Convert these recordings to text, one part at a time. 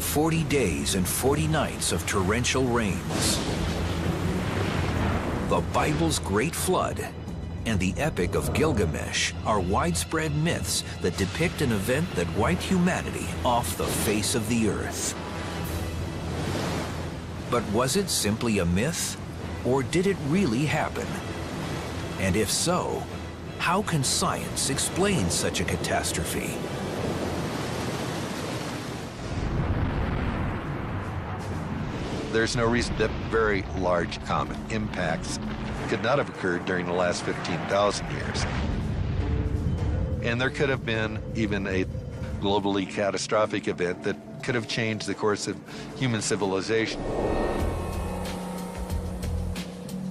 40 days and 40 nights of torrential rains, the Bible's Great Flood, and the Epic of Gilgamesh are widespread myths that depict an event that wiped humanity off the face of the earth. But was it simply a myth, or did it really happen? And if so, how can science explain such a catastrophe? There's no reason that very large comet impacts could not have occurred during the last 15,000 years. And there could have been even a globally catastrophic event that could have changed the course of human civilization.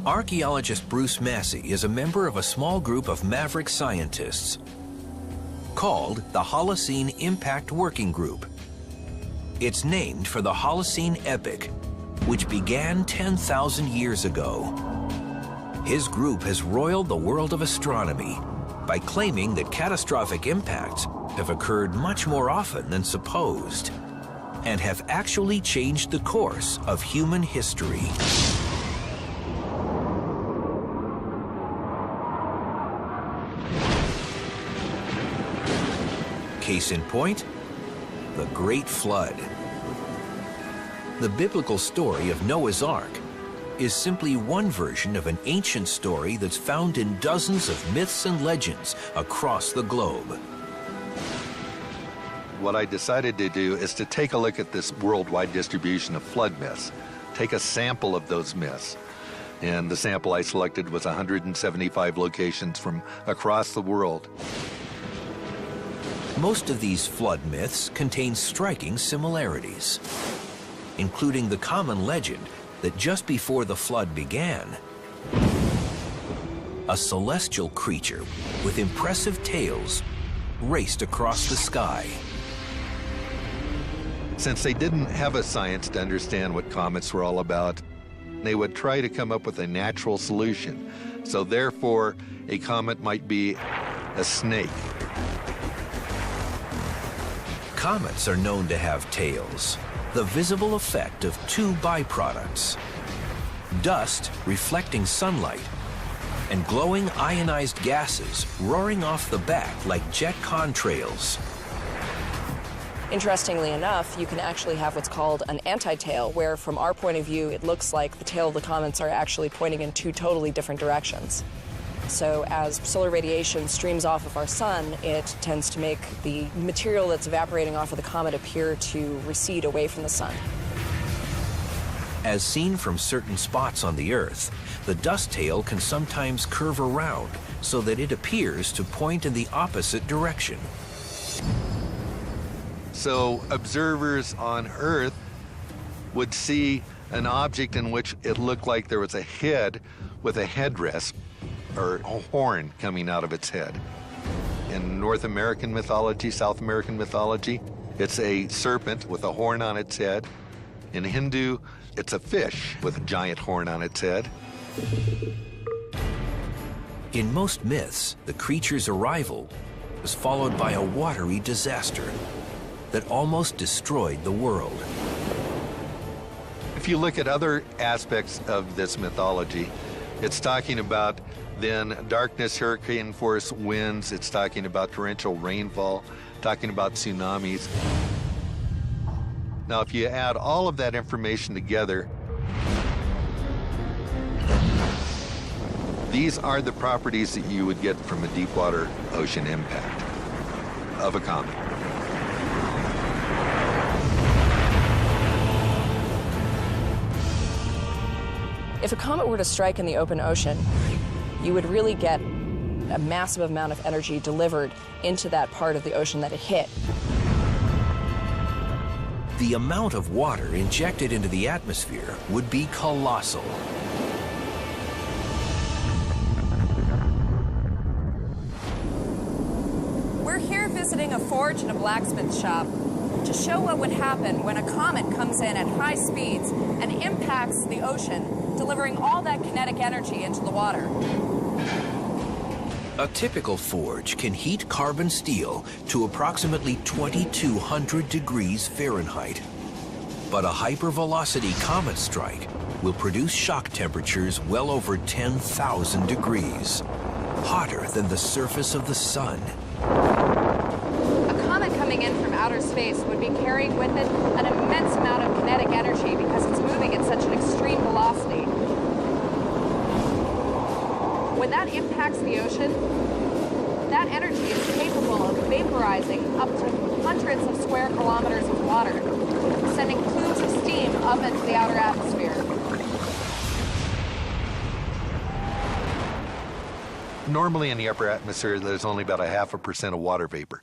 Archaeologist Bruce Massey is a member of a small group of maverick scientists called the Holocene Impact Working Group. It's named for the Holocene Epic, which began 10,000 years ago. His group has roiled the world of astronomy by claiming that catastrophic impacts have occurred much more often than supposed and have actually changed the course of human history. Case in point, the Great Flood. The biblical story of Noah's Ark is simply one version of an ancient story that's found in dozens of myths and legends across the globe. What I decided to do is to take a look at this worldwide distribution of flood myths, take a sample of those myths. And the sample I selected was 175 locations from across the world. Most of these flood myths contain striking similarities, including the common legend that just before the flood began, a celestial creature with impressive tails raced across the sky. Since they didn't have a science to understand what comets were all about, they would try to come up with a natural solution. So therefore, a comet might be a snake. Comets are known to have tails, the visible effect of two byproducts: dust reflecting sunlight and glowing ionized gases roaring off the back like jet contrails. Interestingly enough, you can actually have what's called an anti-tail, where from our point of view, it looks like the tail of the comets are actually pointing in two totally different directions. So as solar radiation streams off of our sun, it tends to make the material that's evaporating off of the comet appear to recede away from the sun. As seen from certain spots on the Earth, the dust tail can sometimes curve around so that it appears to point in the opposite direction. So observers on Earth would see an object in which it looked like there was a head with a headdress or a horn coming out of its head. In North American mythology, South American mythology, it's a serpent with a horn on its head. In Hindu, it's a fish with a giant horn on its head. In most myths, the creature's arrival was followed by a watery disaster that almost destroyed the world. If you look at other aspects of this mythology, it's talking about then darkness, hurricane force winds, it's talking about torrential rainfall, talking about tsunamis. Now, if you add all of that information together, these are the properties that you would get from a deep water ocean impact of a comet. If a comet were to strike in the open ocean, you would really get a massive amount of energy delivered into that part of the ocean that it hit. The amount of water injected into the atmosphere would be colossal. We're here visiting a forge and a blacksmith shop to show what would happen when a comet comes in at high speeds and impacts the ocean, delivering all that kinetic energy into the water. A typical forge can heat carbon steel to approximately 2,200 degrees Fahrenheit. But a hypervelocity comet strike will produce shock temperatures well over 10,000 degrees, hotter than the surface of the sun. A comet coming in from outer space would be carrying with it an immense amount of kinetic energy because it's moving at such an extreme velocity. When that impacts the ocean, that energy is capable of vaporizing up to hundreds of square kilometers of water, sending plumes of steam up into the outer atmosphere. Normally in the upper atmosphere, there's only about 0.5% of water vapor.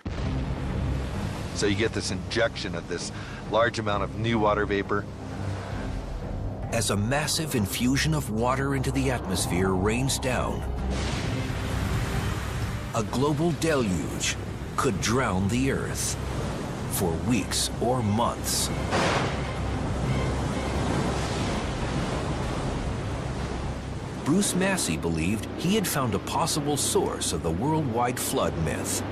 So you get this injection of this large amount of new water vapor. As a massive infusion of water into the atmosphere rains down, a global deluge could drown the Earth for weeks or months. Bruce Massey believed he had found a possible source of the worldwide flood myth: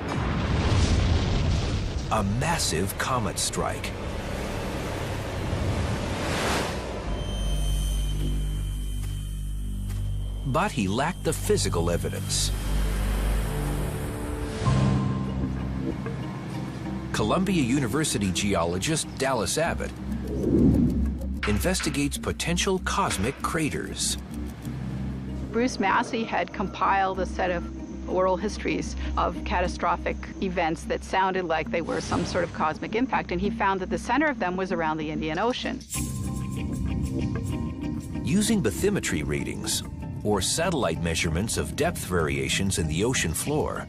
a massive comet strike. But he lacked the physical evidence. Columbia University geologist Dallas Abbott investigates potential cosmic craters. Bruce Massey had compiled a set of oral histories of catastrophic events that sounded like they were some sort of cosmic impact, and he found that the center of them was around the Indian Ocean. Using bathymetry readings, or satellite measurements of depth variations in the ocean floor,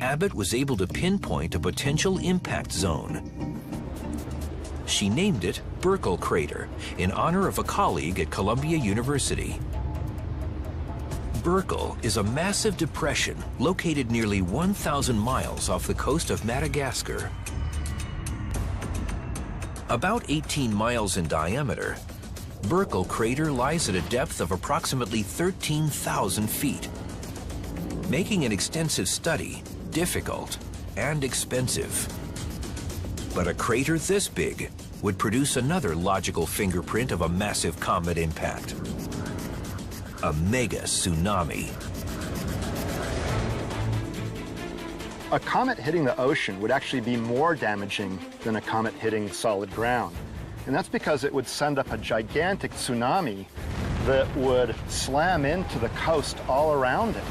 Abbott was able to pinpoint a potential impact zone. She named it Burckle Crater in honor of a colleague at Columbia University. Burckle is a massive depression located nearly 1,000 miles off the coast of Madagascar. About 18 miles in diameter, Burckle Crater lies at a depth of approximately 13,000 feet, making an extensive study difficult and expensive. But a crater this big would produce another logical fingerprint of a massive comet impact: a mega tsunami. A comet hitting the ocean would actually be more damaging than a comet hitting solid ground. And that's because it would send up a gigantic tsunami that would slam into the coast all around it.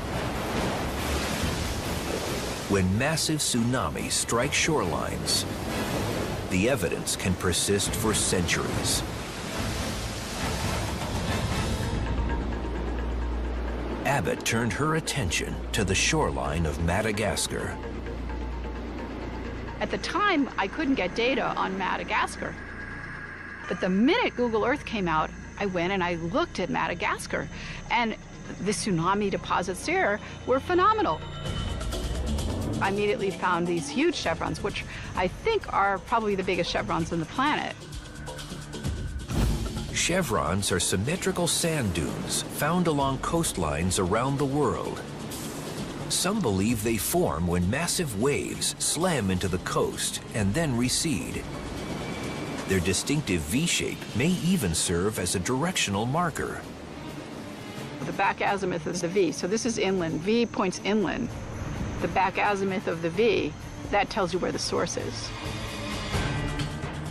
When massive tsunamis strike shorelines, the evidence can persist for centuries. Abbott turned her attention to the shoreline of Madagascar. At the time, I couldn't get data on Madagascar. But the minute Google Earth came out, I went and I looked at Madagascar, and the tsunami deposits there were phenomenal. I immediately found these huge chevrons, which I think are probably the biggest chevrons on the planet. Chevrons are symmetrical sand dunes found along coastlines around the world. Some believe they form when massive waves slam into the coast and then recede. Their distinctive V-shape may even serve as a directional marker. The back azimuth is the V, so this is inland. V points inland. The back azimuth of the V, that tells you where the source is.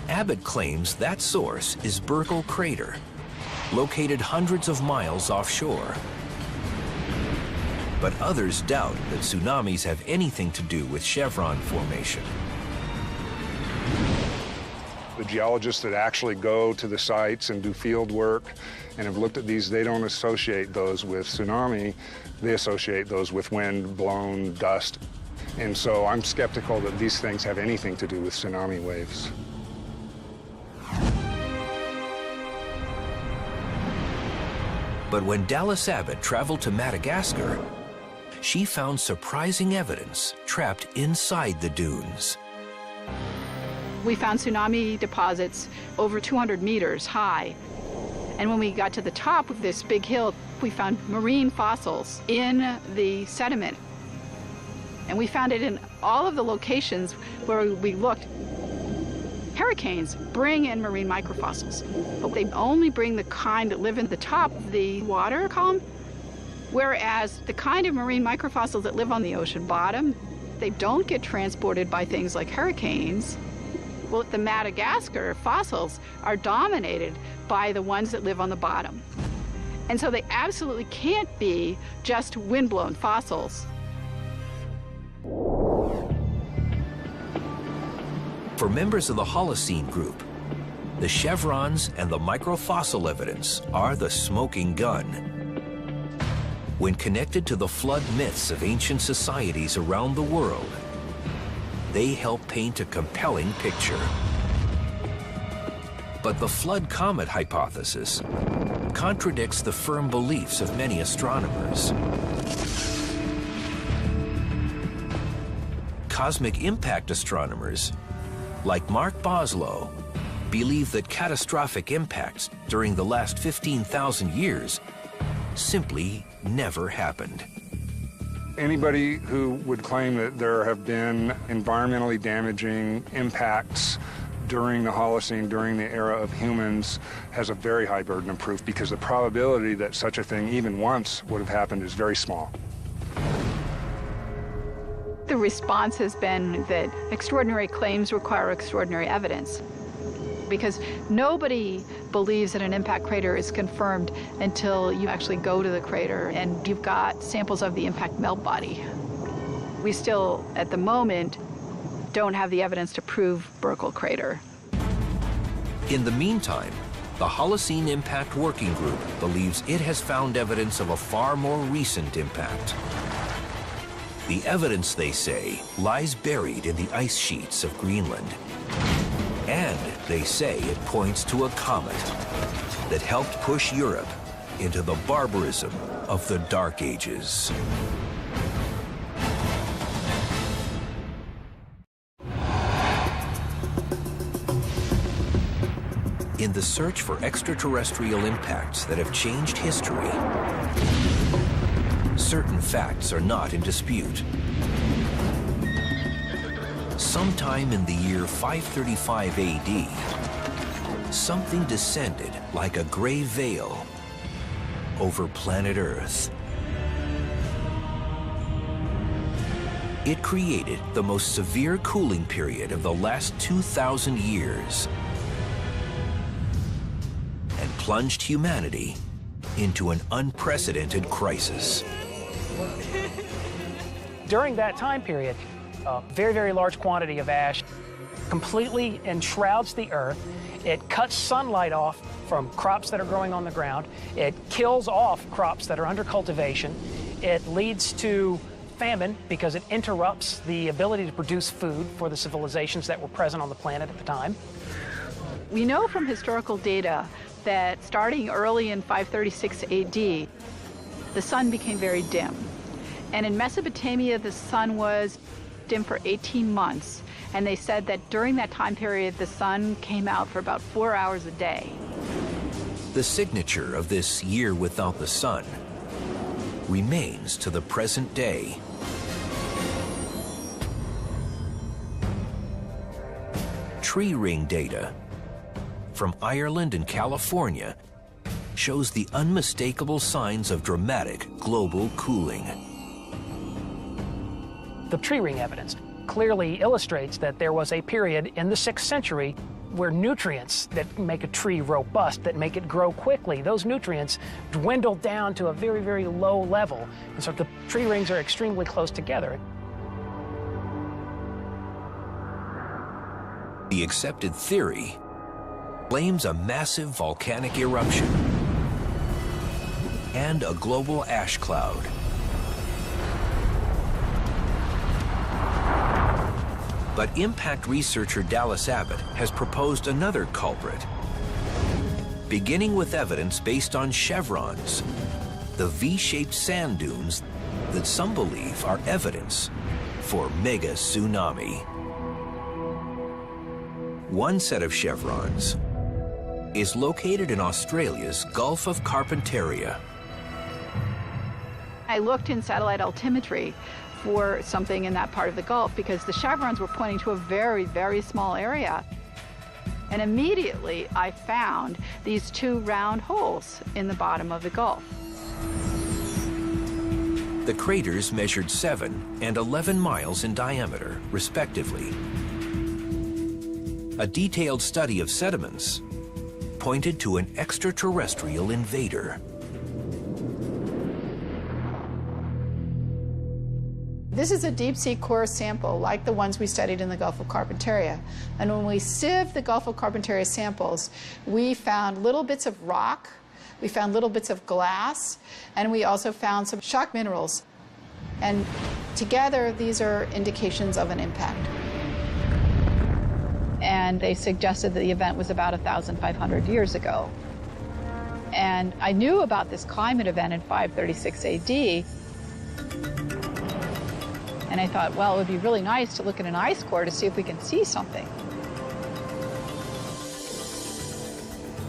Abbott claims that source is Burckle Crater, located hundreds of miles offshore. But others doubt that tsunamis have anything to do with chevron formation. The geologists that actually go to the sites and do field work and have looked at these, they don't associate those with tsunami. They associate those with wind-blown dust. And so I'm skeptical that these things have anything to do with tsunami waves. But when Dallas Abbott traveled to Madagascar, she found surprising evidence trapped inside the dunes. We found tsunami deposits over 200 meters high. And when we got to the top of this big hill, we found marine fossils in the sediment. And we found it in all of the locations where we looked. Hurricanes bring in marine microfossils, but they only bring the kind that live in the top of the water column, whereas the kind of marine microfossils that live on the ocean bottom, they don't get transported by things like hurricanes. Well, the Madagascar fossils are dominated by the ones that live on the bottom. And so they absolutely can't be just windblown fossils. For members of the Holocene group, the chevrons and the microfossil evidence are the smoking gun. When connected to the flood myths of ancient societies around the world, they help paint a compelling picture. But the flood comet hypothesis contradicts the firm beliefs of many astronomers. Cosmic impact astronomers, like Mark Boslow, believe that catastrophic impacts during the last 15,000 years simply never happened. Anybody who would claim that there have been environmentally damaging impacts during the Holocene, during the era of humans, has a very high burden of proof, because the probability that such a thing even once would have happened is very small. The response has been that extraordinary claims require extraordinary evidence, because nobody believes that an impact crater is confirmed until you actually go to the crater and you've got samples of the impact melt body. We still, at the moment, don't have the evidence to prove Burckle crater. In the meantime, the Holocene Impact Working Group believes it has found evidence of a far more recent impact. The evidence, they say, lies buried in the ice sheets of Greenland. And they say it points to a comet that helped push Europe into the barbarism of the Dark Ages. In the search for extraterrestrial impacts that have changed history, certain facts are not in dispute. Sometime in the year 535 AD, something descended like a gray veil over planet Earth. It created the most severe cooling period of the last 2,000 years and plunged humanity into an unprecedented crisis. During that time period, a very, very large quantity of ash completely enshrouds the Earth. It cuts sunlight off from crops that are growing on the ground. It kills off crops that are under cultivation. It leads to famine because it interrupts the ability to produce food for the civilizations that were present on the planet at the time. We know from historical data that starting early in 536 AD, the sun became very dim. And in Mesopotamia, the sun was dim for 18 months. And they said that during that time period, the sun came out for about 4 hours a day. The signature of this year without the sun remains to the present day. Tree ring data from Ireland and California shows the unmistakable signs of dramatic global cooling. The tree ring evidence clearly illustrates that there was a period in the 6th century where nutrients that make a tree robust, that make it grow quickly, those nutrients dwindled down to a very, very low level. And so the tree rings are extremely close together. The accepted theory claims a massive volcanic eruption and a global ash cloud. But impact researcher Dallas Abbott has proposed another culprit. Beginning with evidence based on chevrons, the V-shaped sand dunes that some believe are evidence for mega tsunami. One set of chevrons is located in Australia's Gulf of Carpentaria. I looked in satellite altimetry for something in that part of the Gulf because the chevrons were pointing to a very, very small area. And immediately I found these two round holes in the bottom of the Gulf. The craters measured 7 and 11 miles in diameter, respectively. A detailed study of sediments pointed to an extraterrestrial invader. This is a deep-sea core sample like the ones we studied in the Gulf of Carpentaria. And when we sieved the Gulf of Carpentaria samples, we found little bits of rock, we found little bits of glass, and we also found some shock minerals. And together, these are indications of an impact. And they suggested that the event was about 1,500 years ago. And I knew about this climate event in 536 AD. And I thought, well, it would be really nice to look at an ice core to see if we can see something.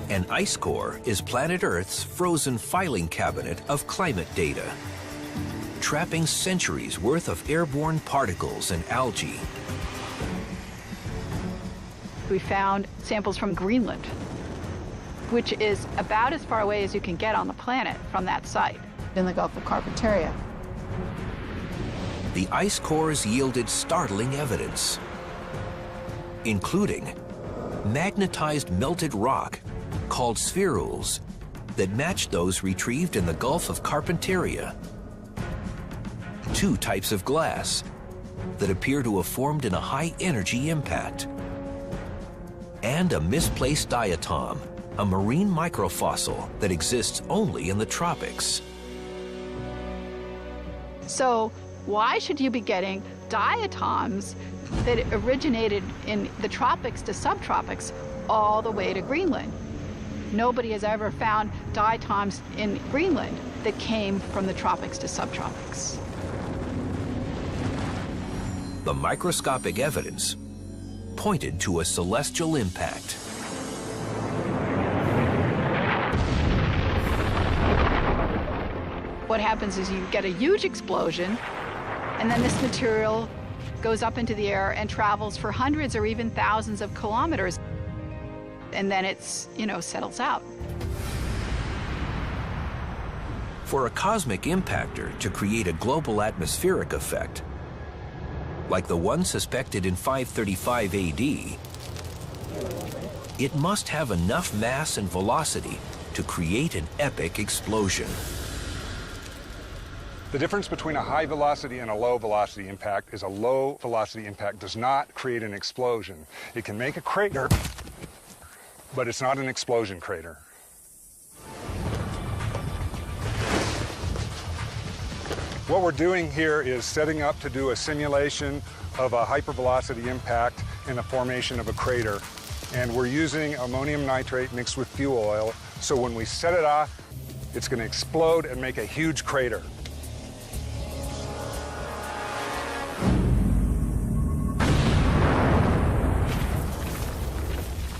An ice core is planet Earth's frozen filing cabinet of climate data, trapping centuries worth of airborne particles and algae. We found samples from Greenland, which is about as far away as you can get on the planet from that site. In the Gulf of Carpentaria. The ice cores yielded startling evidence, including magnetized melted rock called spherules that matched those retrieved in the Gulf of Carpentaria, 2 types of glass that appear to have formed in a high-energy impact, and a misplaced diatom, a marine microfossil that exists only in the tropics. So why should you be getting diatoms that originated in the tropics to subtropics all the way to Greenland? Nobody has ever found diatoms in Greenland that came from the tropics to subtropics. The microscopic evidence pointed to a celestial impact. What happens is you get a huge explosion, and then this material goes up into the air and travels for hundreds or even thousands of kilometers. And then it's, settles out. For a cosmic impactor to create a global atmospheric effect, like the one suspected in 535 AD, it must have enough mass and velocity to create an epic explosion. The difference between a high velocity and a low velocity impact is a low velocity impact does not create an explosion. It can make a crater, but it's not an explosion crater. What we're doing here is setting up to do a simulation of a hypervelocity impact in the formation of a crater. And we're using ammonium nitrate mixed with fuel oil. So when we set it off, it's going to explode and make a huge crater.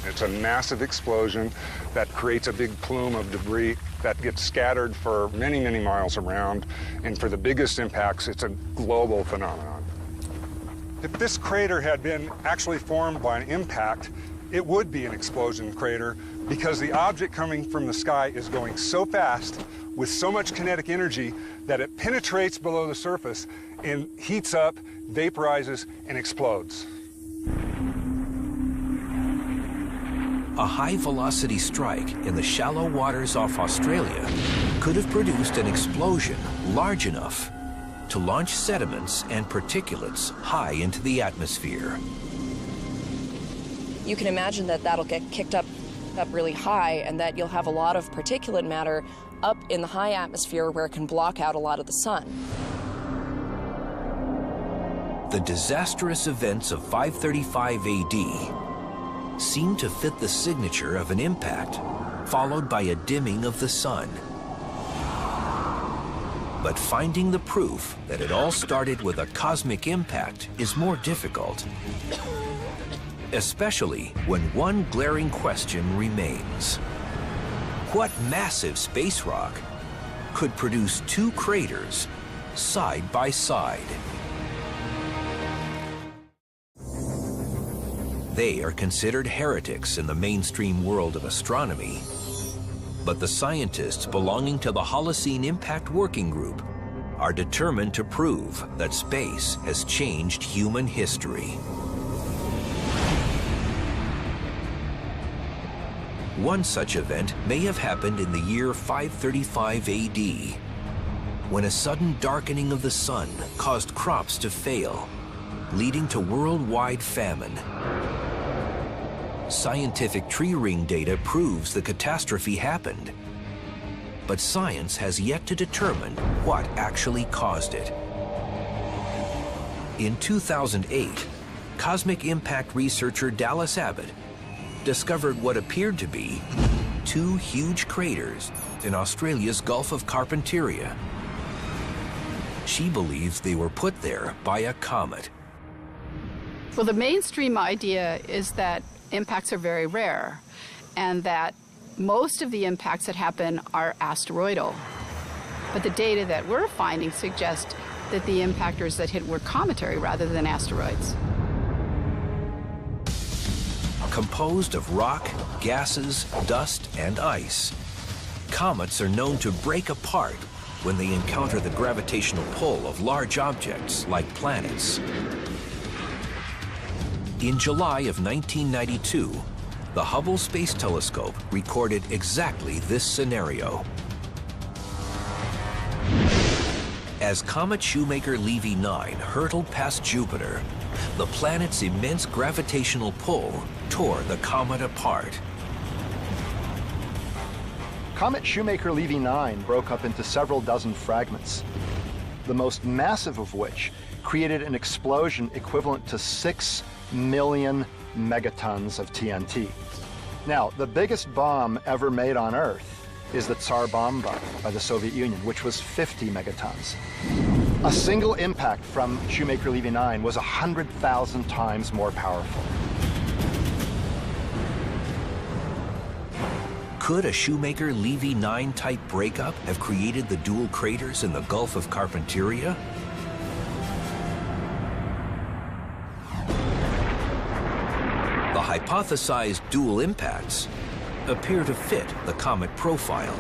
It's a massive explosion that creates a big plume of debris that gets scattered for many, many miles around. And for the biggest impacts, it's a global phenomenon. If this crater had been actually formed by an impact, it would be an explosion crater because the object coming from the sky is going so fast with so much kinetic energy that it penetrates below the surface and heats up, vaporizes, and explodes. A high-velocity strike in the shallow waters off Australia could have produced an explosion large enough to launch sediments and particulates high into the atmosphere. You can imagine that that'll get kicked up really high, and that you'll have a lot of particulate matter up in the high atmosphere where it can block out a lot of the sun. The disastrous events of 535 AD seemed to fit the signature of an impact, followed by a dimming of the sun. But finding the proof that it all started with a cosmic impact is more difficult, especially when one glaring question remains. What massive space rock could produce 2 craters side by side? They are considered heretics in the mainstream world of astronomy. But the scientists belonging to the Holocene Impact Working Group are determined to prove that space has changed human history. One such event may have happened in the year 535 AD, when a sudden darkening of the sun caused crops to fail, leading to worldwide famine. Scientific tree ring data proves the catastrophe happened, but science has yet to determine what actually caused it. In 2008, cosmic impact researcher Dallas Abbott discovered what appeared to be two huge craters in Australia's Gulf of Carpentaria. She believes they were put there by a comet. Well, the mainstream idea is that impacts are very rare and that most of the impacts that happen are asteroidal. But the data that we're finding suggest that the impactors that hit were cometary rather than asteroids. Composed of rock, gases, dust, and ice, comets are known to break apart when they encounter the gravitational pull of large objects like planets. In July of 1992, the Hubble Space Telescope recorded exactly this scenario. As comet Shoemaker-Levy 9 hurtled past Jupiter, the planet's immense gravitational pull tore the comet apart. Comet Shoemaker-Levy 9 broke up into several dozen fragments, the most massive of which created an explosion equivalent to 6 million megatons of TNT. Now, the biggest bomb ever made on Earth is the Tsar Bomba by the Soviet Union, which was 50 megatons. A single impact from Shoemaker-Levy 9 was 100,000 times more powerful. Could a Shoemaker-Levy 9 type breakup have created the dual craters in the Gulf of Carpentaria? The hypothesized dual impacts appear to fit the comet profile.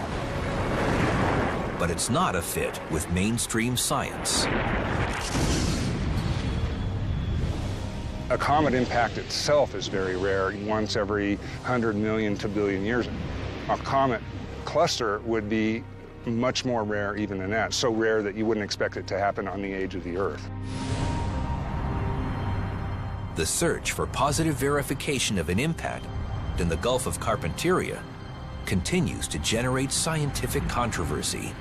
But it's not a fit with mainstream science. A comet impact itself is very rare, once every 100 million to billion years. A comet cluster would be much more rare even than that, so rare that you wouldn't expect it to happen on the age of the Earth. The search for positive verification of an impact in the Gulf of Carpentaria continues to generate scientific controversy.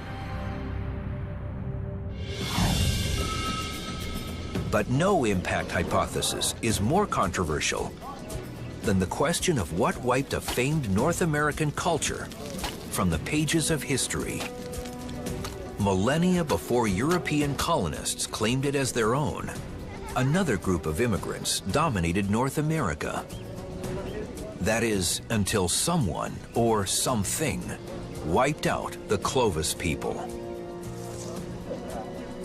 But no impact hypothesis is more controversial than the question of what wiped a famed North American culture from the pages of history. Millennia before European colonists claimed it as their own, another group of immigrants dominated North America. That is, until someone or something wiped out the Clovis people.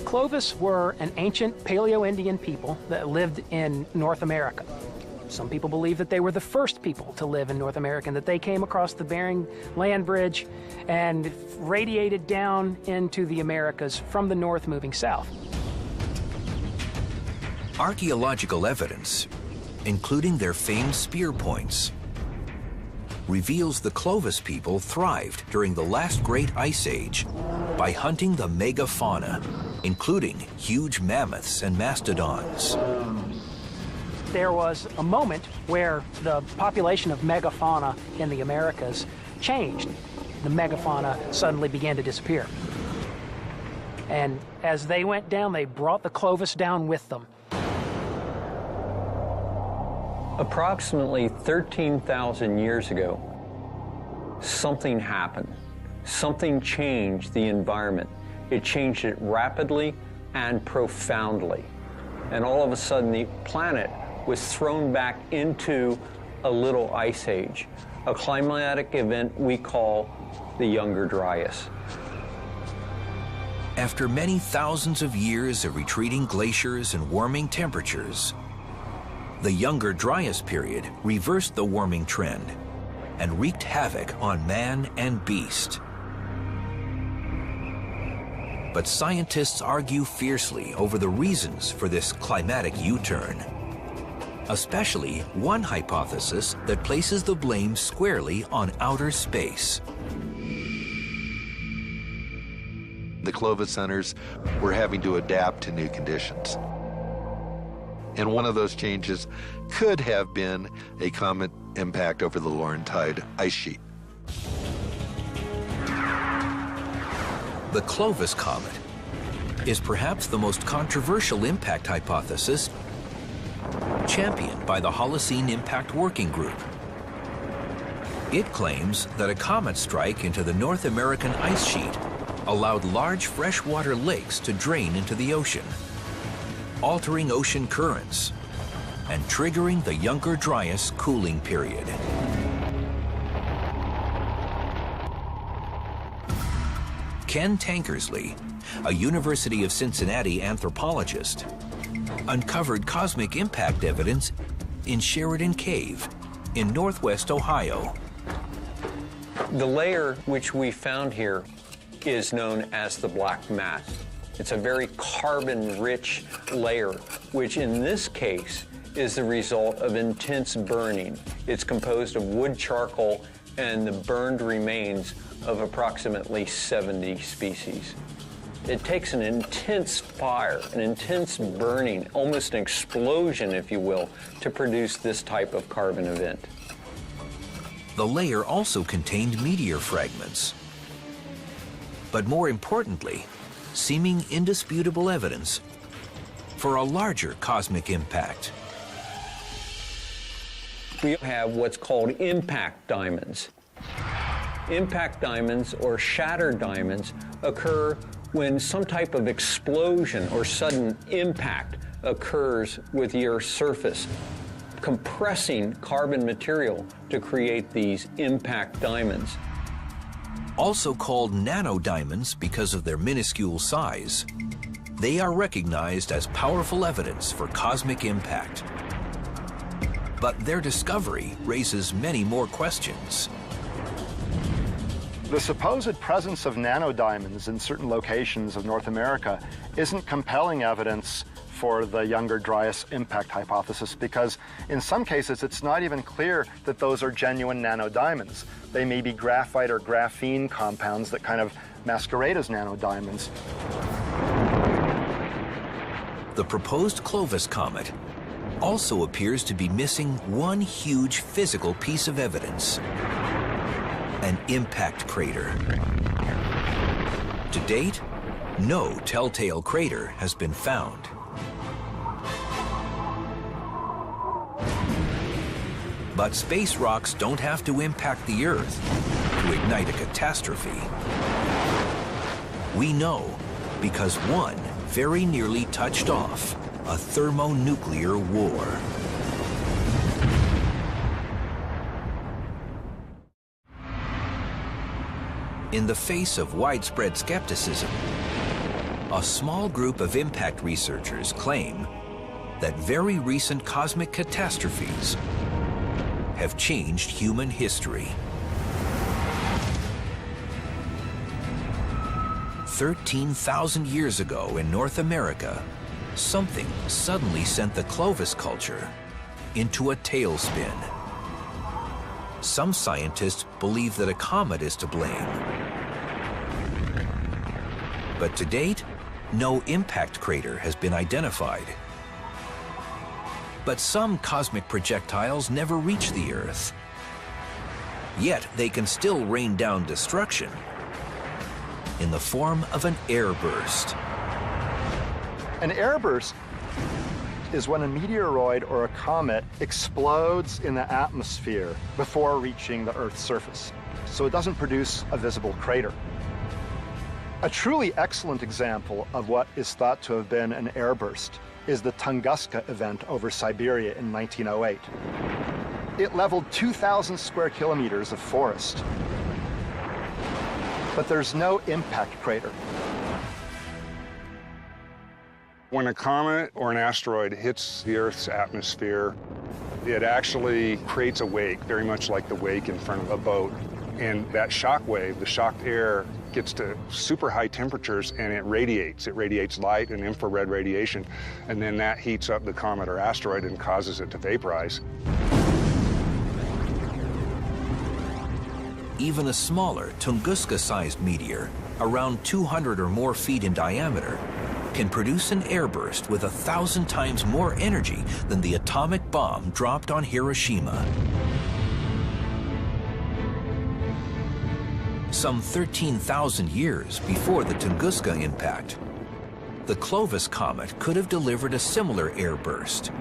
Clovis were an ancient Paleo-Indian people that lived in North America. Some people believe that they were the first people to live in North America, and that they came across the Bering Land Bridge and radiated down into the Americas from the north moving south. Archaeological evidence, including their famed spear points, reveals the Clovis people thrived during the last great ice age by hunting the megafauna, including huge mammoths and mastodons. There was a moment where the population of megafauna in the Americas changed. The megafauna suddenly began to disappear. And as they went down, they brought the Clovis down with them. Approximately 13,000 years ago, something happened. Something changed the environment. It changed it rapidly and profoundly. And all of a sudden, the planet was thrown back into a little ice age, a climatic event we call the Younger Dryas. After many thousands of years of retreating glaciers and warming temperatures, The Younger Dryas period reversed the warming trend and wreaked havoc on man and beast. But scientists argue fiercely over the reasons for this climatic U-turn, especially one hypothesis that places the blame squarely on outer space. The Clovis hunters were having to adapt to new conditions. And one of those changes could have been a comet impact over the Laurentide ice sheet. The Clovis comet is perhaps the most controversial impact hypothesis championed by the Holocene Impact Working Group. It claims that a comet strike into the North American ice sheet allowed large freshwater lakes to drain into the ocean, altering ocean currents and triggering the Younger Dryas cooling period. Ken Tankersley, a University of Cincinnati anthropologist, uncovered cosmic impact evidence in Sheridan Cave in northwest Ohio. The layer which we found here is known as the black mass. It's a very carbon-rich layer, which in this case is the result of intense burning. It's composed of wood charcoal and the burned remains of approximately 70 species. It takes an intense fire, an intense burning, almost an explosion, if you will, to produce this type of carbon event. The layer also contained meteor fragments. But more importantly, seeming indisputable evidence for a larger cosmic impact. We have what's called impact diamonds. Impact diamonds, or shattered diamonds, occur when some type of explosion or sudden impact occurs with the Earth's surface, compressing carbon material to create these impact diamonds. Also called nanodiamonds because of their minuscule size, they are recognized as powerful evidence for cosmic impact. But their discovery raises many more questions. The supposed presence of nanodiamonds in certain locations of North America isn't compelling evidence for the Younger Dryas impact hypothesis, because in some cases it's not even clear that those are genuine nanodiamonds. They may be graphite or graphene compounds that kind of masquerade as nanodiamonds. The proposed Clovis comet also appears to be missing one huge physical piece of evidence: an impact crater. To date, no telltale crater has been found. But space rocks don't have to impact the Earth to ignite a catastrophe. We know because one very nearly touched off a thermonuclear war. In the face of widespread skepticism, a small group of impact researchers claim that very recent cosmic catastrophes have changed human history. 13,000 years ago in North America, something suddenly sent the Clovis culture into a tailspin. Some scientists believe that a comet is to blame. But to date, no impact crater has been identified. But some cosmic projectiles never reach the Earth. Yet they can still rain down destruction in the form of an airburst. An airburst is when a meteoroid or a comet explodes in the atmosphere before reaching the Earth's surface, so it doesn't produce a visible crater. A truly excellent example of what is thought to have been an airburst is the Tunguska event over Siberia in 1908. It leveled 2,000 square kilometers of forest, but there's no impact crater. When a comet or an asteroid hits the Earth's atmosphere, it actually creates a wake, very much like the wake in front of a boat. And that shock wave, the shocked air, gets to super high temperatures and it radiates. It radiates light and infrared radiation, and then that heats up the comet or asteroid and causes it to vaporize. Even a smaller Tunguska-sized meteor, around 200 or more feet in diameter, can produce an airburst with 1,000 times more energy than the atomic bomb dropped on Hiroshima. Some 13,000 years before the Tunguska impact, the Clovis comet could have delivered a similar airburst.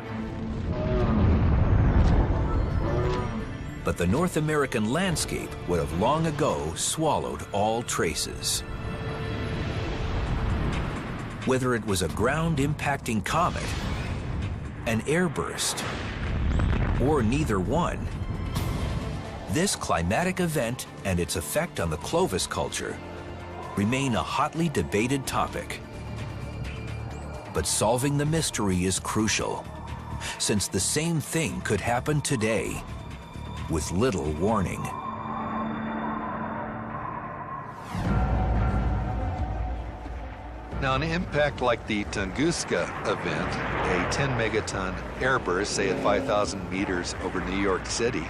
But the North American landscape would have long ago swallowed all traces. Whether it was a ground-impacting comet, an airburst, or neither one, this climatic event and its effect on the Clovis culture remain a hotly debated topic. But solving the mystery is crucial, since the same thing could happen today with little warning. Now, an impact like the Tunguska event, a 10 megaton airburst, say at 5,000 meters over New York City,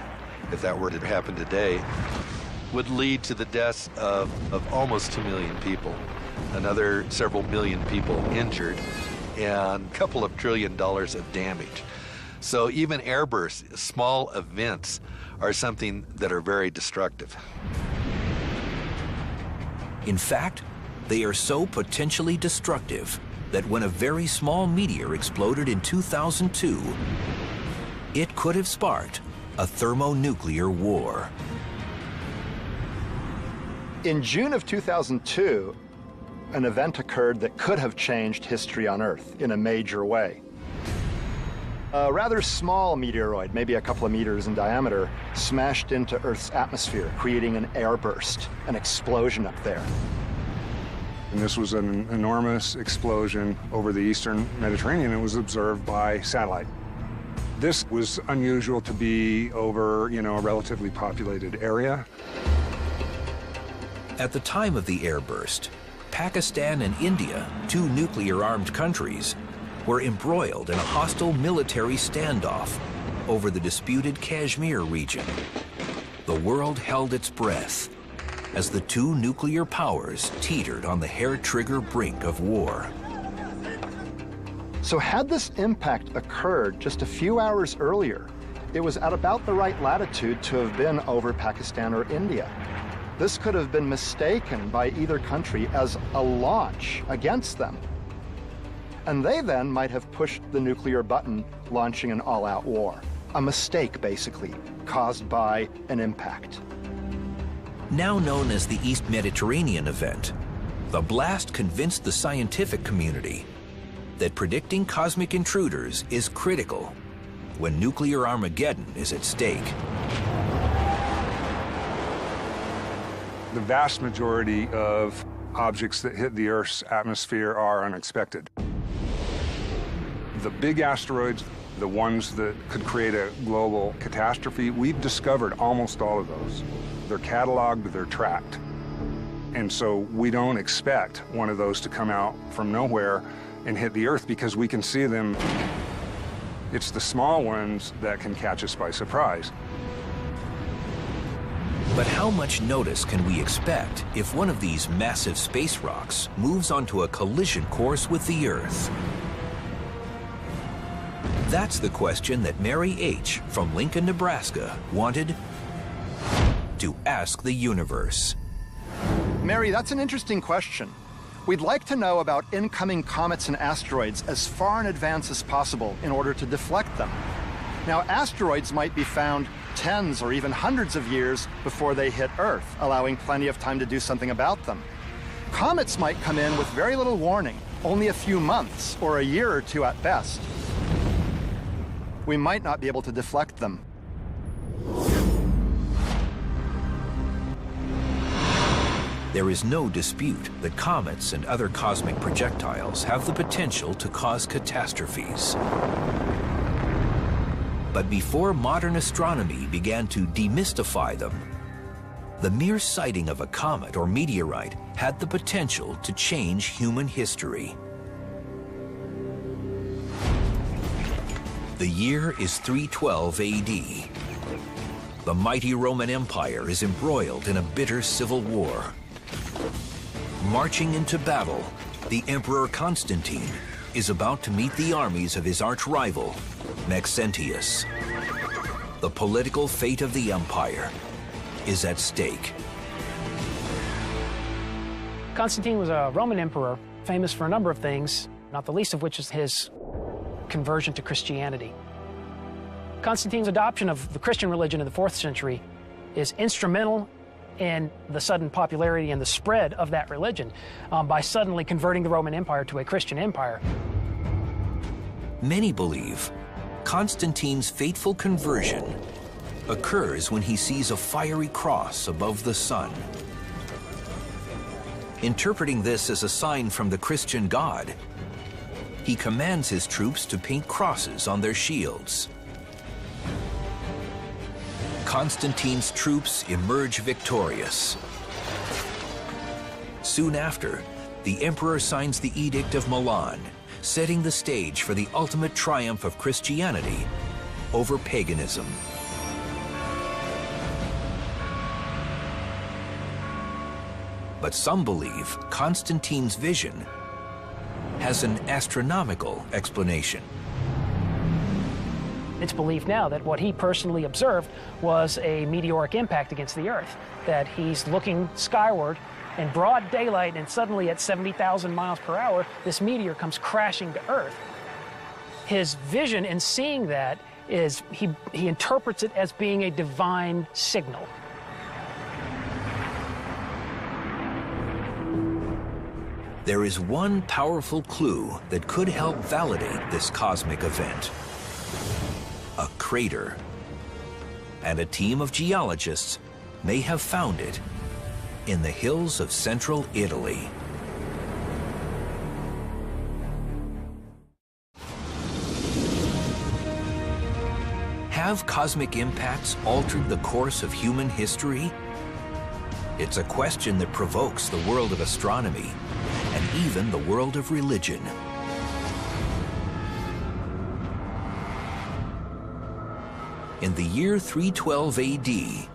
if that were to happen today, would lead to the deaths of almost 2 million people, another several million people injured, and a couple of $1 trillion of damage. So even airbursts, small events, are something that are very destructive. In fact, they are so potentially destructive that when a very small meteor exploded in 2002, it could have sparked a thermonuclear war. In June of 2002, an event occurred that could have changed history on Earth in a major way. A rather small meteoroid, maybe a couple of meters in diameter, smashed into Earth's atmosphere, creating an airburst, an explosion up there. And this was an enormous explosion over the eastern Mediterranean. It was observed by satellite. This was unusual to be over, a relatively populated area. At the time of the airburst, Pakistan and India, two nuclear-armed countries, were embroiled in a hostile military standoff over the disputed Kashmir region. The world held its breath as the two nuclear powers teetered on the hair-trigger brink of war. So had this impact occurred just a few hours earlier, it was at about the right latitude to have been over Pakistan or India. This could have been mistaken by either country as a launch against them. And they then might have pushed the nuclear button, launching an all-out war. A mistake, basically, caused by an impact. Now known as the East Mediterranean event, the blast convinced the scientific community that predicting cosmic intruders is critical when nuclear Armageddon is at stake. The vast majority of objects that hit the Earth's atmosphere are unexpected. The big asteroids, the ones that could create a global catastrophe, we've discovered almost all of those. They're cataloged, they're tracked. And so we don't expect one of those to come out from nowhere and hit the Earth because we can see them. It's the small ones that can catch us by surprise. But how much notice can we expect if one of these massive space rocks moves onto a collision course with the Earth? That's the question that Mary H. from Lincoln, Nebraska, wanted to ask the universe. Mary, that's an interesting question. We'd like to know about incoming comets and asteroids as far in advance as possible in order to deflect them. Now, asteroids might be found tens or even hundreds of years before they hit Earth, allowing plenty of time to do something about them. Comets might come in with very little warning, only a few months or a year or two at best. We might not be able to deflect them. There is no dispute that comets and other cosmic projectiles have the potential to cause catastrophes. But before modern astronomy began to demystify them, the mere sighting of a comet or meteorite had the potential to change human history. The year is 312 AD. The mighty Roman Empire is embroiled in a bitter civil war. Marching into battle, the Emperor Constantine is about to meet the armies of his arch-rival, Maxentius. The political fate of the empire is at stake. Constantine was a Roman emperor, famous for a number of things, not the least of which is his conversion to Christianity. Constantine's adoption of the Christian religion in the 4th century is instrumental in the sudden popularity and the spread of that religion by suddenly converting the Roman Empire to a Christian empire. Many believe Constantine's fateful conversion occurs when he sees a fiery cross above the sun. Interpreting this as a sign from the Christian God, he commands his troops to paint crosses on their shields. Constantine's troops emerge victorious. Soon after, the emperor signs the Edict of Milan, setting the stage for the ultimate triumph of Christianity over paganism. But some believe Constantine's vision has an astronomical explanation. It's believed now that what he personally observed was a meteoric impact against the Earth, that he's looking skyward in broad daylight and suddenly at 70,000 miles per hour, this meteor comes crashing to Earth. His vision in seeing that is, he interprets it as being a divine signal. There is one powerful clue that could help validate this cosmic event. A crater. And a team of geologists may have found it in the hills of central Italy. Have cosmic impacts altered the course of human history? It's a question that provokes the world of astronomy and even the world of religion. In the year 312 AD,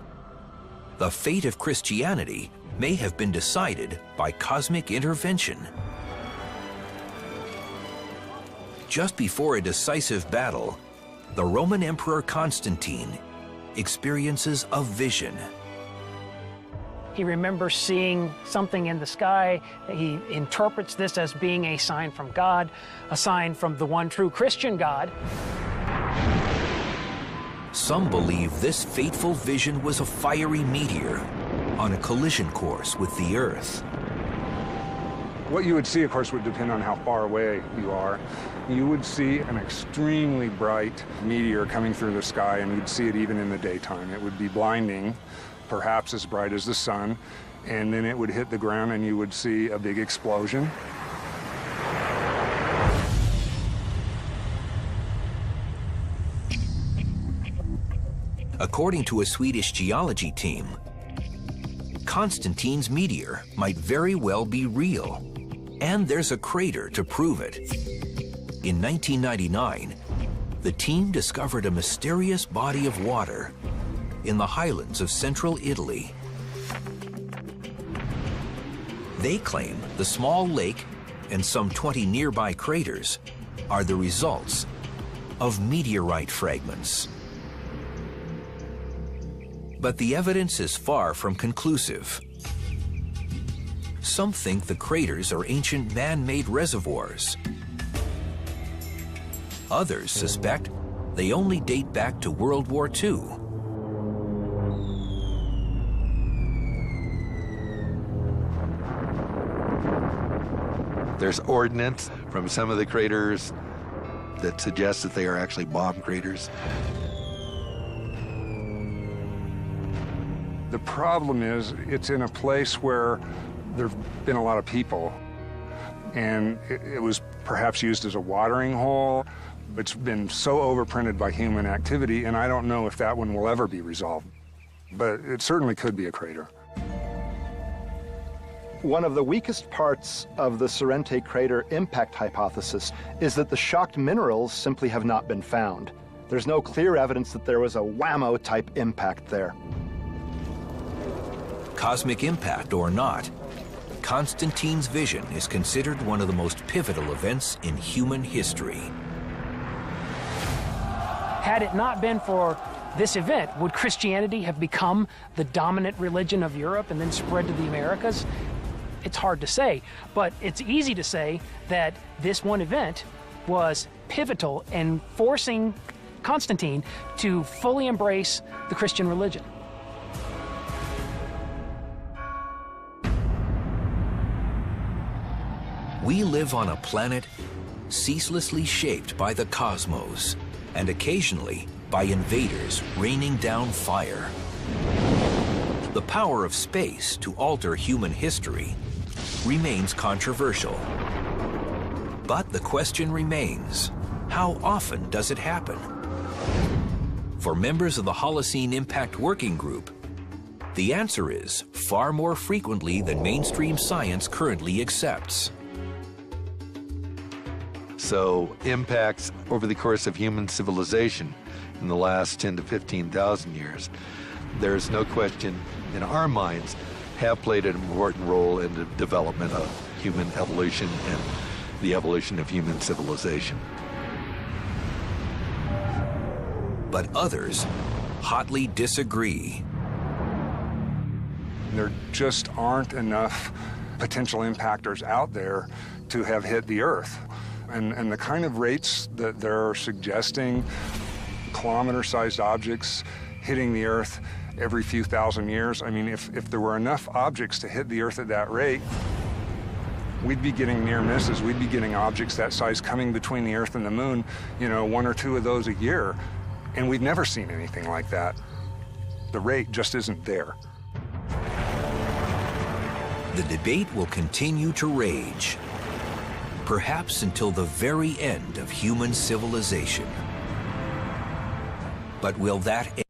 the fate of Christianity may have been decided by cosmic intervention. Just before a decisive battle, the Roman Emperor Constantine experiences a vision. He remembers seeing something in the sky. He interprets this as being a sign from God, a sign from the one true Christian God. Some believe this fateful vision was a fiery meteor on a collision course with the Earth. What you would see, of course, would depend on how far away you are. You would see an extremely bright meteor coming through the sky, and you'd see it even in the daytime. It would be blinding, perhaps as bright as the sun, and then it would hit the ground and you would see a big explosion. According to a Swedish geology team, Constantine's meteor might very well be real, and there's a crater to prove it. In 1999, the team discovered a mysterious body of water in the highlands of central Italy. They claim the small lake and some 20 nearby craters are the results of meteorite fragments. But the evidence is far from conclusive. Some think the craters are ancient man-made reservoirs. Others suspect they only date back to World War II. There's ordnance from some of the craters that suggests that they are actually bomb craters. The problem is it's in a place where there have been a lot of people, and it was perhaps used as a watering hole. It's been so overprinted by human activity, and I don't know if that one will ever be resolved. But it certainly could be a crater. One of the weakest parts of the Sorrente crater impact hypothesis is that the shocked minerals simply have not been found. There's no clear evidence that there was a whammo-type impact there. Cosmic impact or not, Constantine's vision is considered one of the most pivotal events in human history. Had it not been for this event, would Christianity have become the dominant religion of Europe and then spread to the Americas? It's hard to say, but it's easy to say that this one event was pivotal in forcing Constantine to fully embrace the Christian religion. We live on a planet ceaselessly shaped by the cosmos, and occasionally by invaders raining down fire. The power of space to alter human history remains controversial. But the question remains, how often does it happen? For members of the Holocene Impact Working Group, the answer is far more frequently than mainstream science currently accepts. So impacts over the course of human civilization in the last 10 to 15,000 years, there's no question in our minds, have played an important role in the development of human evolution and the evolution of human civilization. But others hotly disagree. There just aren't enough potential impactors out there to have hit the Earth. And the kind of rates that they're suggesting, kilometer-sized objects hitting the Earth every few thousand years, I mean, if there were enough objects to hit the Earth at that rate, we'd be getting near misses. We'd be getting objects that size coming between the Earth and the Moon, you know, 1 or 2 of those a year. And we've never seen anything like that. The rate just isn't there. The debate will continue to rage, perhaps until the very end of human civilization. But will that